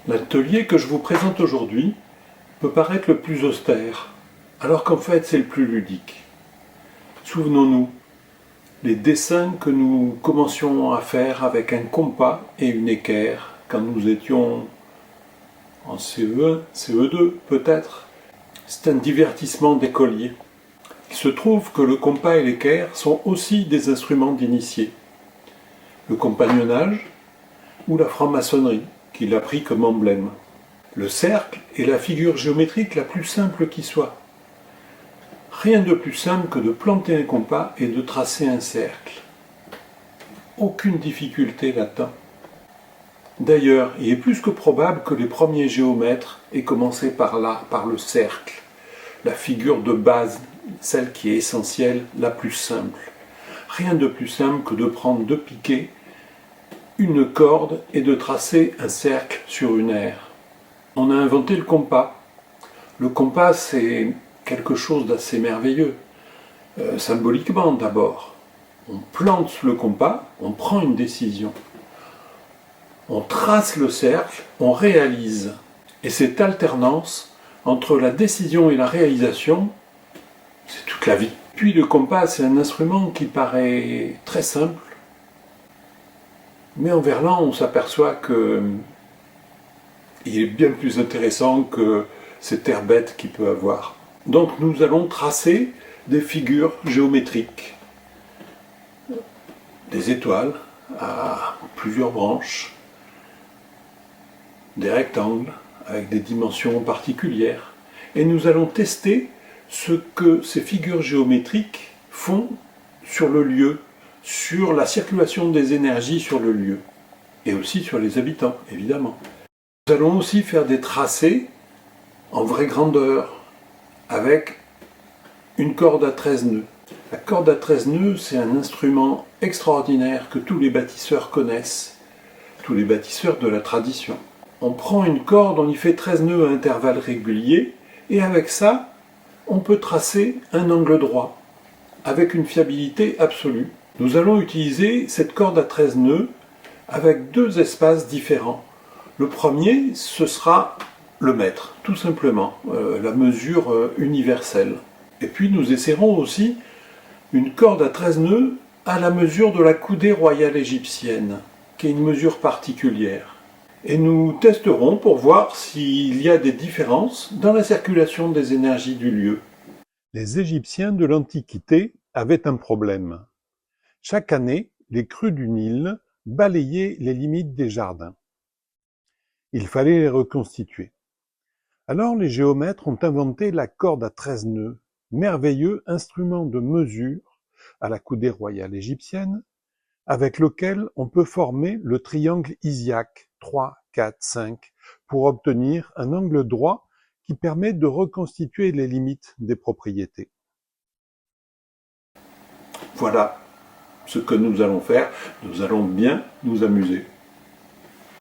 L'atelier que je vous présente aujourd'hui peut paraître le plus austère, alors qu'en fait c'est le plus ludique. Souvenons-nous, les dessins que nous commencions à faire avec un compas et une équerre quand nous étions en CE1, CE2 peut-être. C'est un divertissement d'écolier. Il se trouve que le compas et l'équerre sont aussi des instruments d'initiés. Le compagnonnage ou la franc-maçonnerie, qu'il a pris comme emblème. Le cercle est la figure géométrique la plus simple qui soit. Rien de plus simple que de planter un compas et de tracer un cercle. Aucune difficulté là-dedans. D'ailleurs, il est plus que probable que les premiers géomètres aient commencé par là, par le cercle, la figure de base, celle qui est essentielle, la plus simple. Rien de plus simple que de prendre deux piquets, une corde et de tracer un cercle sur une aire. On a inventé le compas. Le compas, c'est quelque chose d'assez merveilleux. Symboliquement d'abord. On plante le compas, on prend une décision. On trace le cercle, on réalise. Et cette alternance entre la décision et la réalisation, c'est toute la vie. Puis le compas, c'est un instrument qui paraît très simple, mais en verlan, on s'aperçoit qu'il est bien plus intéressant que cet air bête qu'il peut avoir. Donc nous allons tracer des figures géométriques, des étoiles à plusieurs branches, des rectangles avec des dimensions particulières. Et nous allons tester ce que ces figures géométriques font sur le lieu, sur la circulation des énergies sur le lieu, et aussi sur les habitants, évidemment. Nous allons aussi faire des tracés en vraie grandeur, avec une corde à 13 nœuds. La corde à 13 nœuds, c'est un instrument extraordinaire que tous les bâtisseurs connaissent, tous les bâtisseurs de la tradition. On prend une corde, on y fait 13 nœuds à intervalles réguliers, et avec ça, on peut tracer un angle droit, avec une fiabilité absolue. Nous allons utiliser cette corde à 13 nœuds avec deux espaces différents. Le premier, ce sera le mètre, tout simplement, la mesure universelle. Et puis nous essaierons aussi une corde à 13 nœuds à la mesure de la coudée royale égyptienne, qui est une mesure particulière. Et nous testerons pour voir s'il y a des différences dans la circulation des énergies du lieu. Les Égyptiens de l'Antiquité avaient un problème. Chaque année, les crues du Nil balayaient les limites des jardins. Il fallait les reconstituer. Alors les géomètres ont inventé la corde à 13 nœuds, merveilleux instrument de mesure à la coudée royale égyptienne, avec lequel on peut former le triangle Isiaque 3, 4, 5 pour obtenir un angle droit qui permet de reconstituer les limites des propriétés. Voilà ce que nous allons faire, nous allons bien nous amuser.